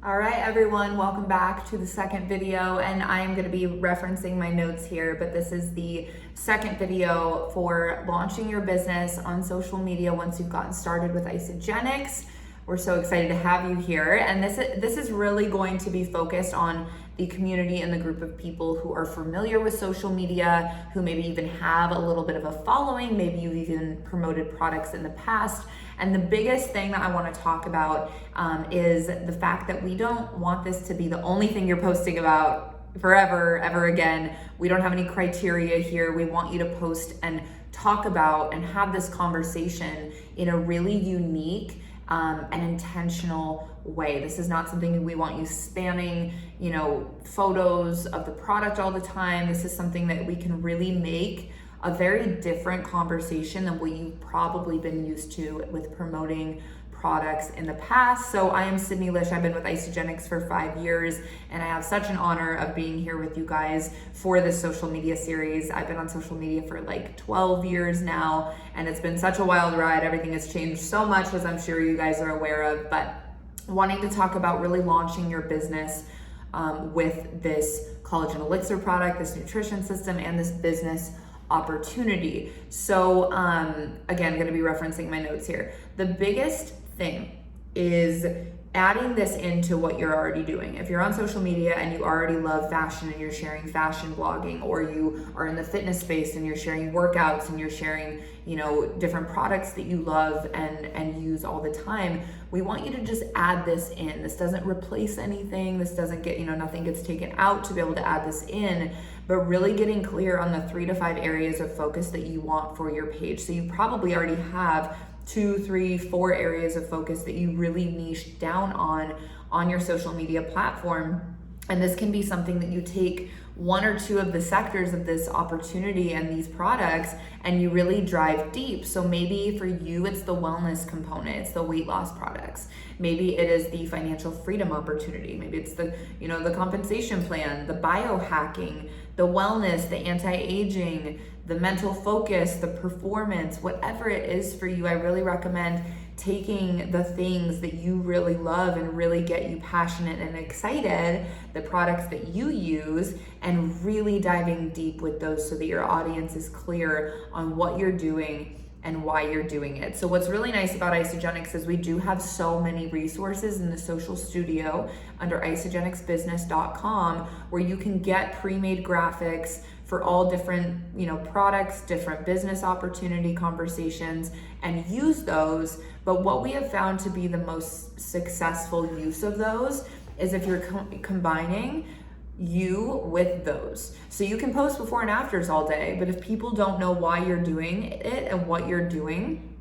All right, everyone, welcome back to the second video, and I am going to be referencing my notes here, but this is the second video for launching your business on social media once you've gotten started with Isagenix. We're so excited to have you here, and this is really going to be focused on the community and the group of people who are familiar with social media, who maybe even have a little bit of a following, maybe you've even promoted products in the past. And the biggest thing that I want to talk about is the fact that we don't want this to be the only thing you're posting about forever, ever again. We don't have any criteria here. We want you to post and talk about and have this conversation in a really unique and intentional way. This is not something we want you spamming, photos of the product all the time. This is something that we can really make a very different conversation than what you've probably been used to with promoting products in the past. So I am Sydney Lish. I've been with Isagenix for 5 years, and I have such an honor of being here with you guys for this social media series. I've been on social media for like 12 years now, and it's been such a wild ride. Everything has changed so much, as I'm sure you guys are aware of, but wanting to talk about really launching your business with this collagen elixir product, this nutrition system, and this business opportunity. So again, I'm going to be referencing my notes here. The biggest thing is adding this into what you're already doing. If you're on social media and you already love fashion and you're sharing fashion blogging, or you are in the fitness space and you're sharing workouts and you're sharing, different products that you love and use all the time, we want you to just add this in. This doesn't replace anything. This doesn't get, nothing gets taken out to be able to add this in, but really getting clear on the 3 to 5 areas of focus that you want for your page. So you probably already have 2, 3, 4 areas of focus that you really niche down on your social media platform. And this can be something that you take 1 or 2 of the sectors of this opportunity and these products, and you really drive deep. So maybe for you, it's the wellness component, it's the weight loss products. Maybe it is the financial freedom opportunity. Maybe it's the, the compensation plan, the biohacking, the wellness, the anti-aging, the mental focus, the performance, whatever it is for you. I really recommend taking the things that you really love and really get you passionate and excited, the products that you use, and really diving deep with those so that your audience is clear on what you're doing and why you're doing it. So what's really nice about Isagenix is we do have so many resources in the social studio under isagenixbusiness.com, where you can get pre-made graphics for all different, products, different business opportunity conversations, and use those. But what we have found to be the most successful use of those is if you're combining you with those. So you can post before and afters all day, but if people don't know why you're doing it and what you're doing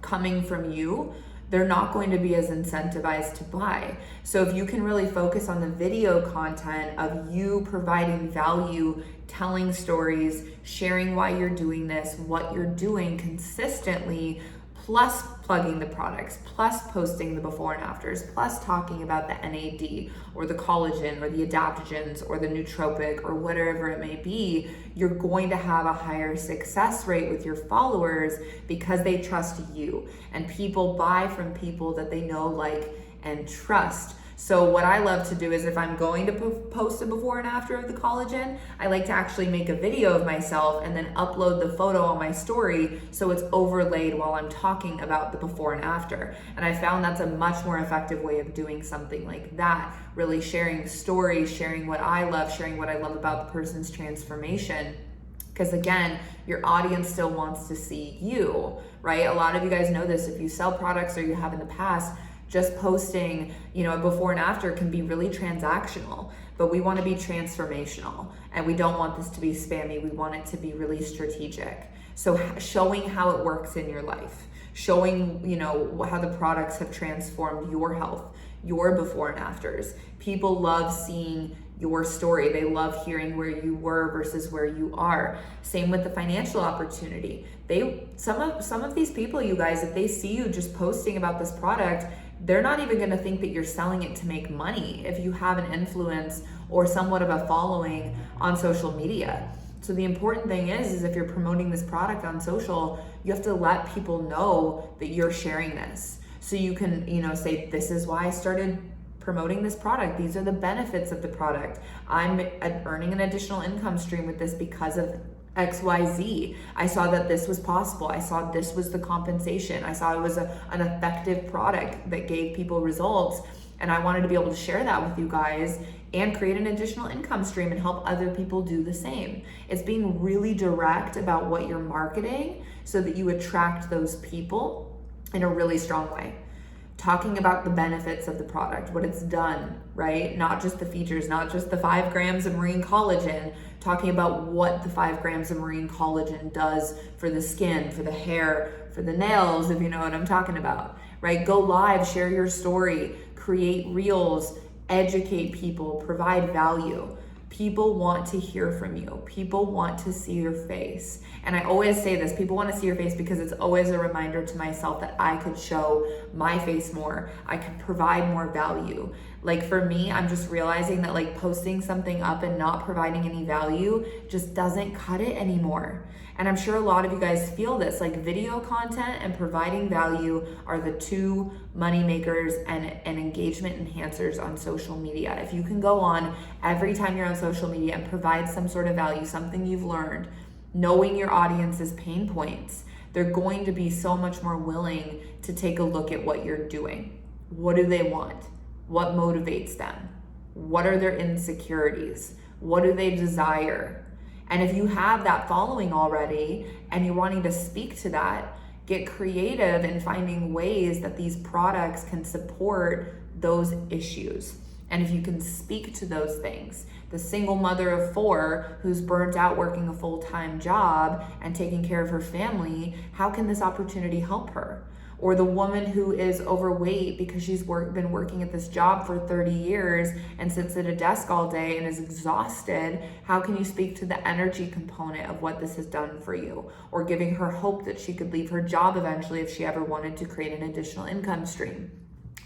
coming from you, they're not going to be as incentivized to buy. So if you can really focus on the video content of you providing value, telling stories, sharing why you're doing this, what you're doing consistently, plus plugging the products, plus posting the before and afters, plus talking about the NAD or the collagen or the adaptogens or the nootropic or whatever it may be, you're going to have a higher success rate with your followers because they trust you. And people buy from people that they know, like, and trust. So what I love to do is if I'm going to post a before and after of the collagen, I like to actually make a video of myself and then upload the photo on my story so it's overlaid while I'm talking about the before and after. And I found that's a much more effective way of doing something like that, really sharing stories, sharing what I love about the person's transformation. Because again, your audience still wants to see you, right? A lot of you guys know this. If you sell products or you have in the past, just posting, a before and after can be really transactional, but we want to be transformational, and we don't want this to be spammy. We want it to be really strategic. So showing how it works in your life, showing, how the products have transformed your health, your before and afters. People love seeing your story. They love hearing where you were versus where you are. Same with the financial opportunity. Some of these people, you guys, if they see you just posting about this product, they're not even going to think that you're selling it to make money if you have an influence or somewhat of a following on social media. So the important thing is if you're promoting this product on social, you have to let people know that you're sharing this. So you can, say, this is why I started promoting this product. These are the benefits of the product. I'm earning an additional income stream with this because of XYZ. I saw that this was possible. I saw this was the compensation. I saw it was an effective product that gave people results. And I wanted to be able to share that with you guys and create an additional income stream and help other people do the same. It's being really direct about what you're marketing so that you attract those people in a really strong way. Talking about the benefits of the product, what it's done, right? Not just the features, not just the 5 grams of marine collagen, talking about what the 5 grams of marine collagen does for the skin, for the hair, for the nails, if you know what I'm talking about, right? Go live, share your story, create reels, educate people, provide value. People want to hear from you. People want to see your face. And I always say this, people want to see your face because it's always a reminder to myself that I could show my face more. I could provide more value. Like for me, I'm just realizing that like posting something up and not providing any value just doesn't cut it anymore. And I'm sure a lot of you guys feel this, like video content and providing value are the 2 money makers and engagement enhancers on social media. If you can go on every time you're on social media and provide some sort of value, something you've learned, knowing your audience's pain points, they're going to be so much more willing to take a look at what you're doing. What do they want? What motivates them? What are their insecurities? What do they desire? And if you have that following already and you're wanting to speak to that, get creative in finding ways that these products can support those issues. And if you can speak to those things, the single mother of 4 who's burnt out working a full-time job and taking care of her family, how can this opportunity help her? Or the woman who is overweight because she's been working at this job for 30 years and sits at a desk all day and is exhausted, how can you speak to the energy component of what this has done for you? Or giving her hope that she could leave her job eventually if she ever wanted to create an additional income stream,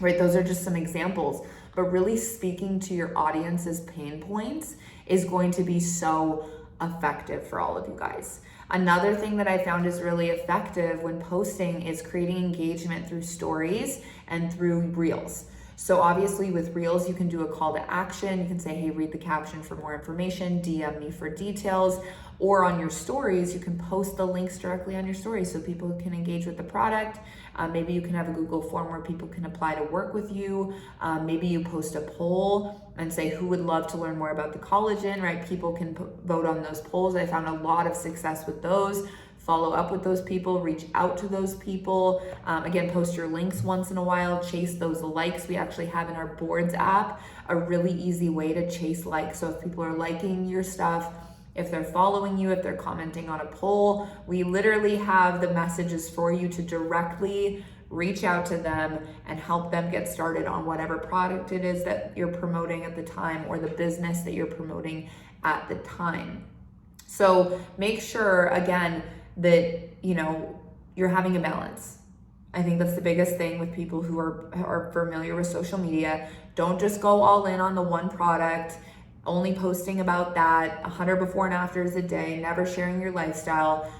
right? Those are just some examples, but really speaking to your audience's pain points is going to be so effective for all of you guys. Another thing that I found is really effective when posting is creating engagement through stories and through reels. So obviously with reels, you can do a call to action. You can say, hey, read the caption for more information, DM me for details, or on your stories, you can post the links directly on your stories so people can engage with the product. Maybe you can have a Google form where people can apply to work with you. Maybe you post a poll and say who would love to learn more about the collagen, right? People can vote on those polls. I found a lot of success with those. Follow up with those people, reach out to those people. Again, post your links once in a while, chase those likes. We actually have in our boards app a really easy way to chase likes. So if people are liking your stuff, if they're following you, if they're commenting on a poll, we literally have the messages for you to directly reach out to them and help them get started on whatever product it is that you're promoting at the time or the business that you're promoting at the time. So make sure, again, that you're having a balance. I think that's the biggest thing with people who are familiar with social media. Don't just go all in on the one product, only posting about that, 100 before and afters a day, never sharing your lifestyle.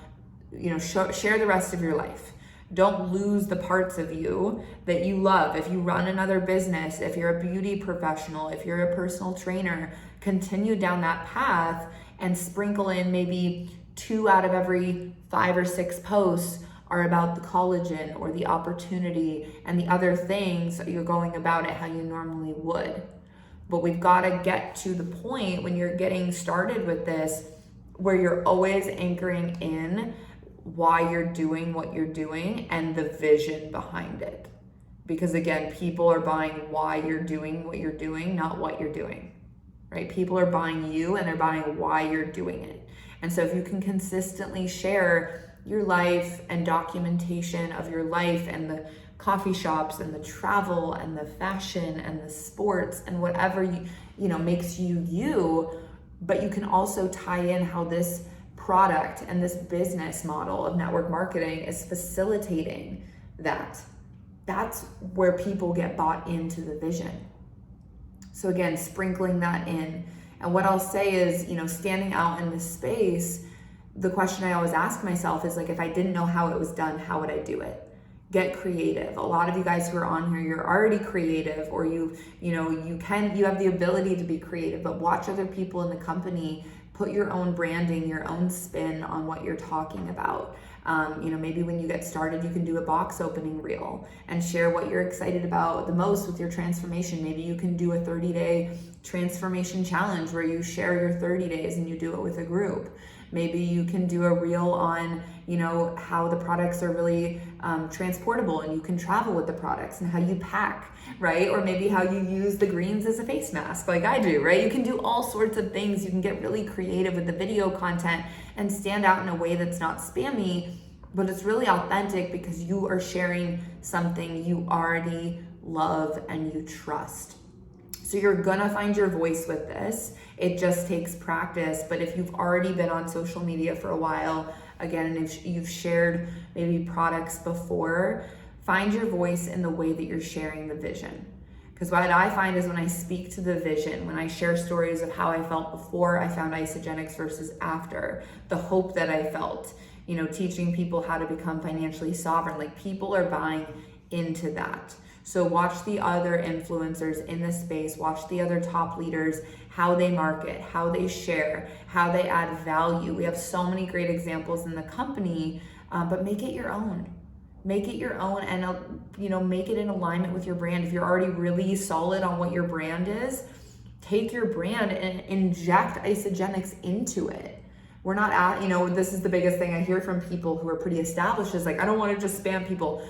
Share the rest of your life. Don't lose the parts of you that you love. If you run another business, if you're a beauty professional, if you're a personal trainer, continue down that path and sprinkle in maybe 2 out of every 5 or 6 posts are about the collagen or the opportunity, and the other things you're going about it how you normally would. But we've got to get to the point when you're getting started with this where you're always anchoring in why you're doing what you're doing and the vision behind it. Because again, people are buying why you're doing what you're doing, not what you're doing, right? People are buying you and they're buying why you're doing it. And so if you can consistently share your life and documentation of your life and the coffee shops and the travel and the fashion and the sports and whatever makes you, but you can also tie in how this product and this business model of network marketing is facilitating that. That's where people get bought into the vision. So again, sprinkling that in. And what I'll say is, standing out in this space, the question I always ask myself is like, if I didn't know how it was done, how would I do it? Get creative. A lot of you guys who are on here, you're already creative, or you have the ability to be creative, but watch other people in the company put your own branding, your own spin on what you're talking about. Maybe when you get started, you can do a box opening reel and share what you're excited about the most with your transformation. Maybe you can do a 30-day transformation challenge where you share your 30 days and you do it with a group. Maybe you can do a reel on, how the products are really transportable and you can travel with the products and how you pack, right? Or maybe how you use the greens as a face mask like I do, right? You can do all sorts of things. You can get really creative with the video content and stand out in a way that's not spammy, but it's really authentic because you are sharing something you already love and you trust. So you're gonna find your voice with this. It just takes practice. But if you've already been on social media for a while, again, and if you've shared maybe products before, find your voice in the way that you're sharing the vision. Because what I find is when I speak to the vision, when I share stories of how I felt before I found Isagenix versus after, the hope that I felt, teaching people how to become financially sovereign, like people are buying into that. So watch the other influencers in this space, watch the other top leaders, how they market, how they share, how they add value. We have so many great examples in the company, but make it your own. Make it your own and, make it in alignment with your brand. If you're already really solid on what your brand is, take your brand and inject Isagenix into it. We're not this is the biggest thing I hear from people who are pretty established is like, I don't want to just spam people.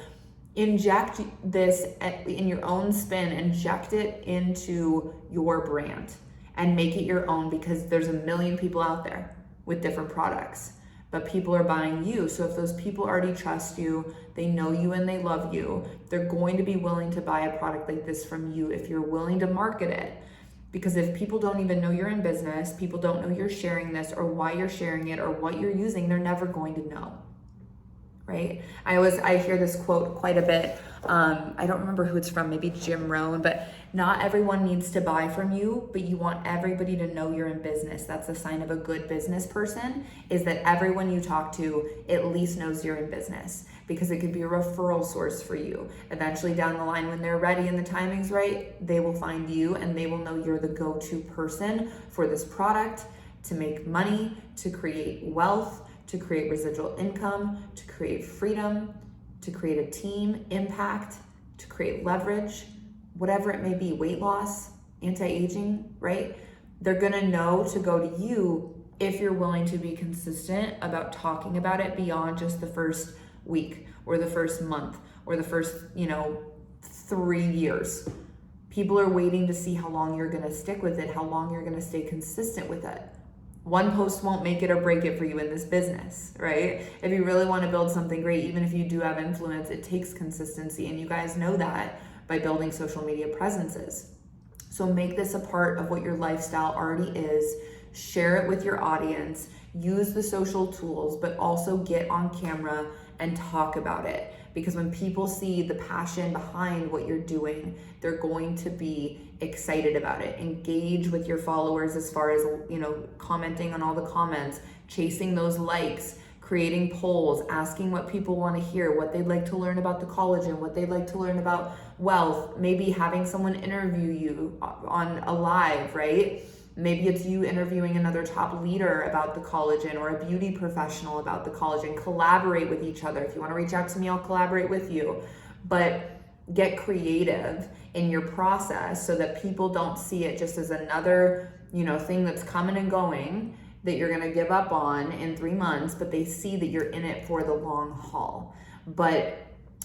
Inject this in your own spin, inject it into your brand and make it your own, because there's a million people out there with different products, but people are buying you. So if those people already trust you, they know you and they love you, they're going to be willing to buy a product like this from you if you're willing to market it. Because if people don't even know you're in business, people don't know you're sharing this or why you're sharing it or what you're using, they're never going to know. Right? I hear this quote quite a bit. I don't remember who it's from, maybe Jim Rohn, but not everyone needs to buy from you, but you want everybody to know you're in business. That's a sign of a good business person, is that everyone you talk to at least knows you're in business, because it could be a referral source for you. Eventually down the line, when they're ready and the timing's right, they will find you and they will know you're the go-to person for this product to make money, to create wealth, to create residual income, to create freedom, to create a team impact, to create leverage, whatever it may be, weight loss, anti-aging, right? They're gonna know to go to you if you're willing to be consistent about talking about it beyond just the first week or the first month or the first, 3 years. People are waiting to see how long you're gonna stick with it, how long you're gonna stay consistent with it. One post won't make it or break it for you in this business, right? If you really want to build something great, even if you do have influence, it takes consistency. And you guys know that by building social media presences. So make this a part of what your lifestyle already is. Share it with your audience. Use the social tools, but also get on camera and talk about it. Because when people see the passion behind what you're doing, they're going to be excited about it. Engage with your followers as far as, commenting on all the comments, chasing those likes, creating polls, asking what people want to hear, what they'd like to learn about the collagen, what they'd like to learn about wealth, maybe having someone interview you on a live, right? Maybe it's you interviewing another top leader about the collagen or a beauty professional about the collagen. Collaborate with each other. If you want to reach out to me, I'll collaborate with you. But get creative in your process so that people don't see it just as another, thing that's coming and going that you're going to give up on in 3 months, but they see that you're in it for the long haul. But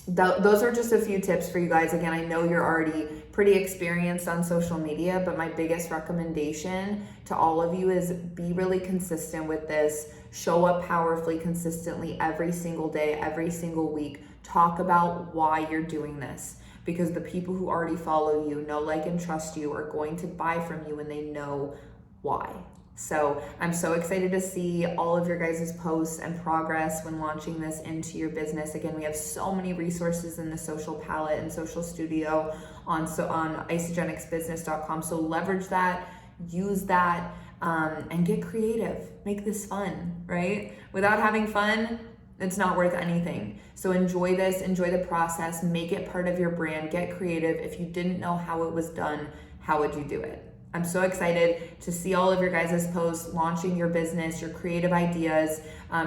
those are just a few tips for you guys. Again, I know you're already pretty experienced on social media, but my biggest recommendation to all of you is be really consistent with this. Show up powerfully, consistently every single day, every single week. Talk about why you're doing this, because the people who already follow you, know, like, and trust you are going to buy from you when they know why. So I'm so excited to see all of your guys' posts and progress when launching this into your business. Again, we have so many resources in the social palette and social studio on isagenixbusiness.com. So leverage that, use that, and get creative. Make this fun, right? Without having fun, It's not worth anything. So enjoy this, enjoy the process, make it part of your brand, get creative. If you didn't know how it was done, how would you do it? I'm so excited to see all of your guys' posts, launching your business, your creative ideas.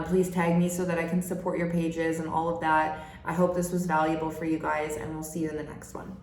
Please tag me so that I can support your pages and all of that. I hope this was valuable for you guys, and we'll see you in the next one.